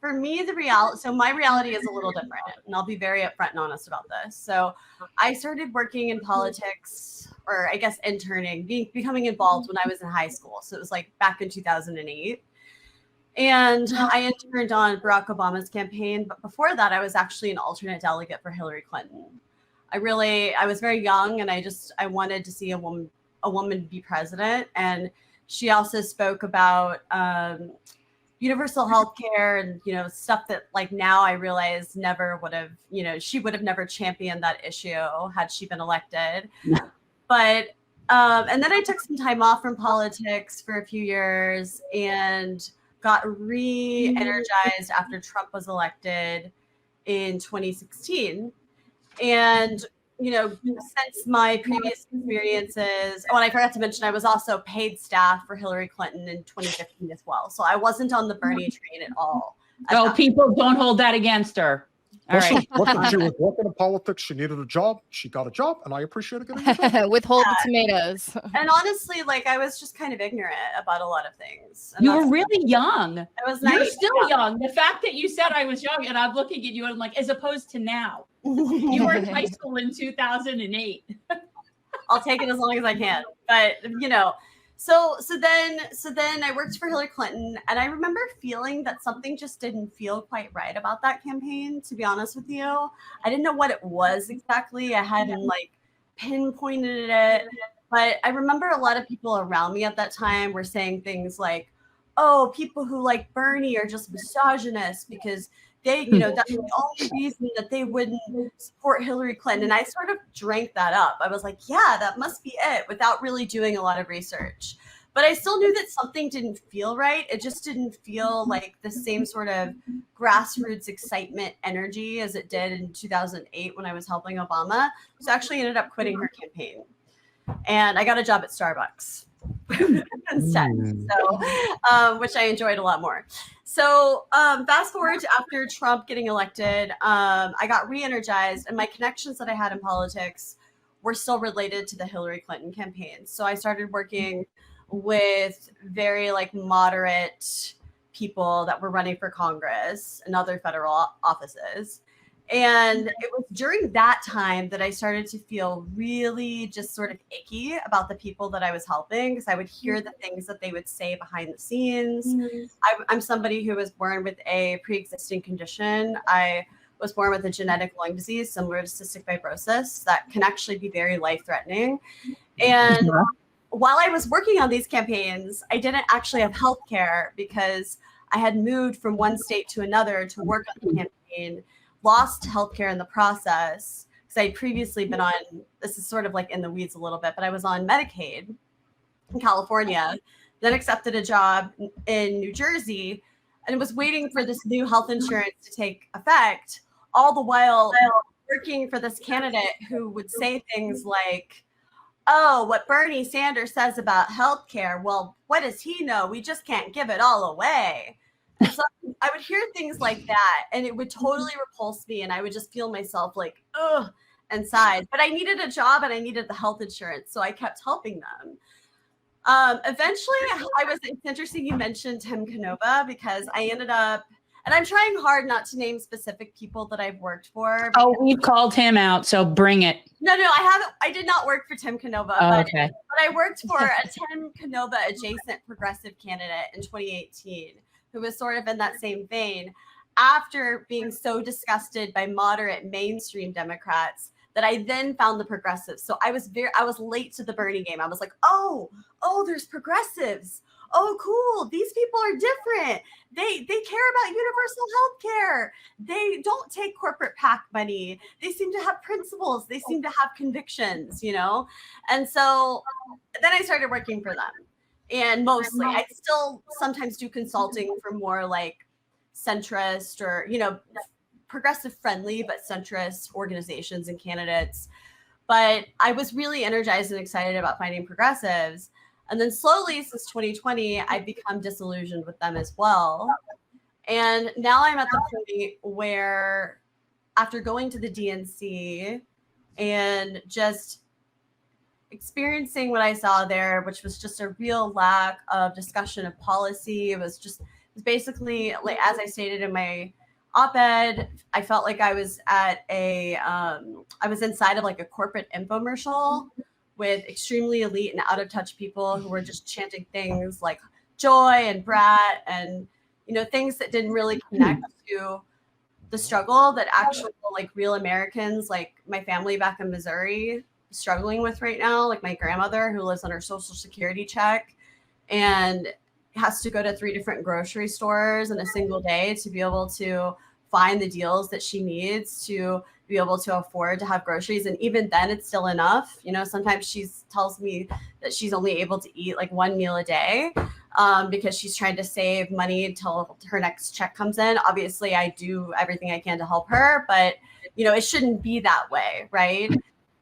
for me, my reality is a little different, and I'll be very upfront and honest about this. So I started working in politics, or I guess interning, becoming involved when I was in high school. So it was like back in 2008. And I interned on Barack Obama's campaign. But before that, I was actually an alternate delegate for Hillary Clinton. I was very young, and I wanted to see a woman be president. And she also spoke about universal health care and, stuff that like now I realize never would have, she would have never championed that issue had she been elected. But, and then I took some time off from politics for a few years and got re-energized after Trump was elected in 2016. And, since my previous experiences, and I forgot to mention, I was also paid staff for Hillary Clinton in 2015 as well. So I wasn't on the Bernie train at all. Oh, people don't hold that against her. All right. Listen, she was working in politics. She needed a job. She got a job, and I appreciate getting a job. Withhold the tomatoes. And honestly, like I was just kind of ignorant about a lot of things. You were really young. I was You're still young. The fact that you said I was young, and I'm looking at you, and I'm like, as opposed to now. You were in high school in 2008. I'll take it as long as I can. But so then I worked for Hillary Clinton, and I remember feeling that something just didn't feel quite right about that campaign, to be honest with you. I didn't know what it was exactly. I hadn't like pinpointed it, but I remember a lot of people around me at that time were saying things like, oh, people who like Bernie are just misogynist because they, that's the only reason that they wouldn't support Hillary Clinton. And I sort of drank that up. I was like, yeah, that must be it, without really doing a lot of research. But I still knew that something didn't feel right. It just didn't feel like the same sort of grassroots excitement energy as it did in 2008 when I was helping Obama. So I actually ended up quitting her campaign. And I got a job at Starbucks instead, which I enjoyed a lot more. So fast forward to after Trump getting elected, I got re-energized, and my connections that I had in politics were still related to the Hillary Clinton campaign. So I started working with very like moderate people that were running for Congress and other federal offices. And it was during that time that I started to feel really just sort of icky about the people that I was helping, because I would hear the things that they would say behind the scenes. I'm somebody who was born with a pre-existing condition. I was born with a genetic lung disease similar to cystic fibrosis that can actually be very life-threatening. And while I was working on these campaigns, I didn't actually have health care because I had moved from one state to another to work on the campaign, lost healthcare in the process because I'd previously been on, this is sort of like in the weeds a little bit, but I was on Medicaid in California, then accepted a job in New Jersey, and was waiting for this new health insurance to take effect, all the while working for this candidate who would say things like, oh, what Bernie Sanders says about healthcare, well, what does he know? We just can't give it all away. So I would hear things like that, and it would totally repulse me, and I would just feel myself like, ugh, inside. But I needed a job, and I needed the health insurance, so I kept helping them. Eventually, it's interesting you mentioned Tim Canova, because I ended up, and I'm trying hard not to name specific people that I've worked for. Oh, we've called him out, so bring it. No, I did not work for Tim Canova, but I worked for a Tim Canova adjacent progressive candidate in 2018. Who was sort of in that same vein, after being so disgusted by moderate mainstream Democrats that I then found the progressives. So I was late to the Bernie game. I was like, oh, there's progressives. Oh, cool. These people are different. They care about universal health care. They don't take corporate PAC money. They seem to have principles. They seem to have convictions, And so then I started working for them. And mostly, I still sometimes do consulting for more like centrist or, progressive friendly, but centrist organizations and candidates. But I was really energized and excited about finding progressives. And then slowly since 2020, I've become disillusioned with them as well. And now I'm at the point where after going to the DNC and just experiencing what I saw there, which was just a real lack of discussion of policy. It was basically, like, as I stated in my op-ed, I felt like I was at I was inside of like a corporate infomercial with extremely elite and out of touch people who were just chanting things like joy and brat and, things that didn't really connect to the struggle that actual like real Americans, like my family back in Missouri, struggling with right now. Like my grandmother who lives on her Social Security check and has to go to 3 different grocery stores in a single day to be able to find the deals that she needs to be able to afford to have groceries. And even then it's still enough. Sometimes she tells me that she's only able to eat like 1 meal a day because she's trying to save money until her next check comes in. Obviously, I do everything I can to help her, but it shouldn't be that way, right?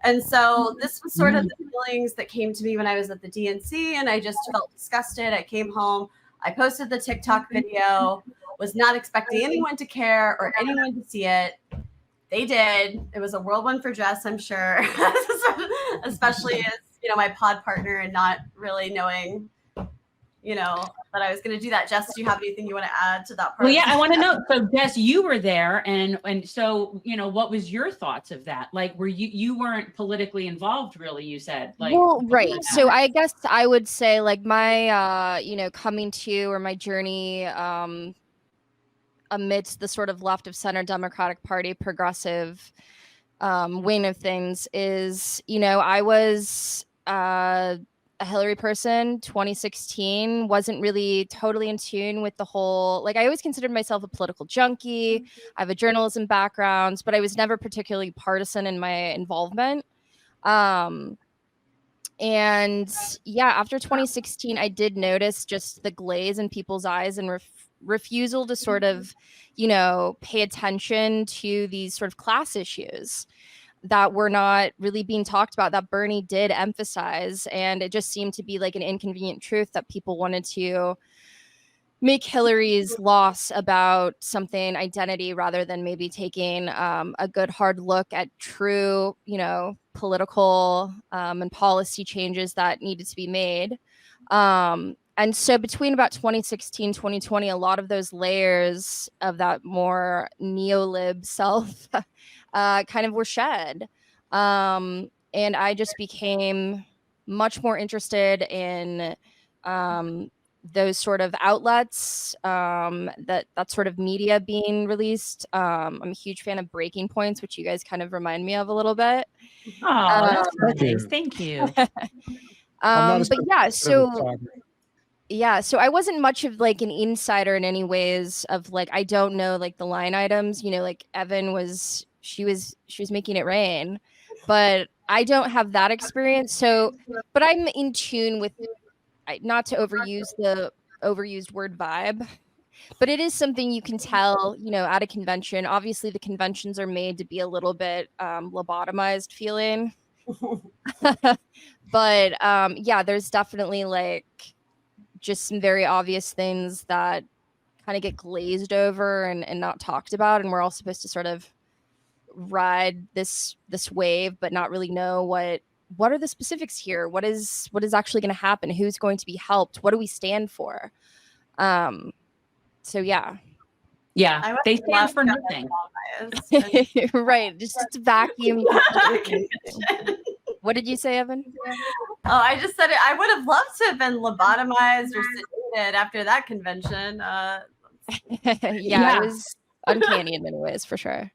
And so this was sort of the feelings that came to me when I was at the DNC, and I just felt disgusted. I came home, I posted the TikTok video, was not expecting anyone to care or anyone to see it. They did. It was a whirlwind for Jess, I'm sure, especially as, my pod partner and not really knowing, that I was going to do that. Jess, do you have anything you want to add to that part? Well, yeah, I want to know. So, Jess, you were there, and so, what was your thoughts of that? Like, were you weren't politically involved, really? You said, like, well, right. So, I guess I would say, like, my, coming to or my journey, amidst the sort of left of center Democratic Party progressive wing of things is, I was a Hillary person. 2016 wasn't really totally in tune with the whole, like, I always considered myself a political junkie. I have a journalism background, but I was never particularly partisan in my involvement. And yeah, after 2016, I did notice just the glaze in people's eyes and refusal to sort of, pay attention to these sort of class issues that were not really being talked about, that Bernie did emphasize. And it just seemed to be like an inconvenient truth that people wanted to make Hillary's loss about something identity rather than maybe taking a good hard look at true, political and policy changes that needed to be made. And so between about 2016, 2020, a lot of those layers of that more neolib self kind of were shed. And I just became much more interested in those sort of outlets, that sort of media being released. I'm a huge fan of Breaking Points, which you guys kind of remind me of a little bit. Oh, that's nice. Thank you. But yeah, so I wasn't much of like an insider in any ways of like, I don't know like the line items, like Evan was, she was making it rain, but I don't have that experience. So, but I'm in tune with, not to overuse the overused word vibe, but it is something you can tell, at a convention. Obviously the conventions are made to be a little bit lobotomized feeling. But yeah, there's definitely like just some very obvious things that kind of get glazed over and not talked about. And we're all supposed to sort of ride this wave, but not really know what are the specifics here? What is actually going to happen? Who's going to be helped? What do we stand for? So yeah. Yeah, they stand for nothing. Right. Just to vacuum. What did you say, Evan? Oh, I just said it. I would have loved to have been lobotomized or sedated after that convention. Yeah, it was uncanny in many ways, for sure.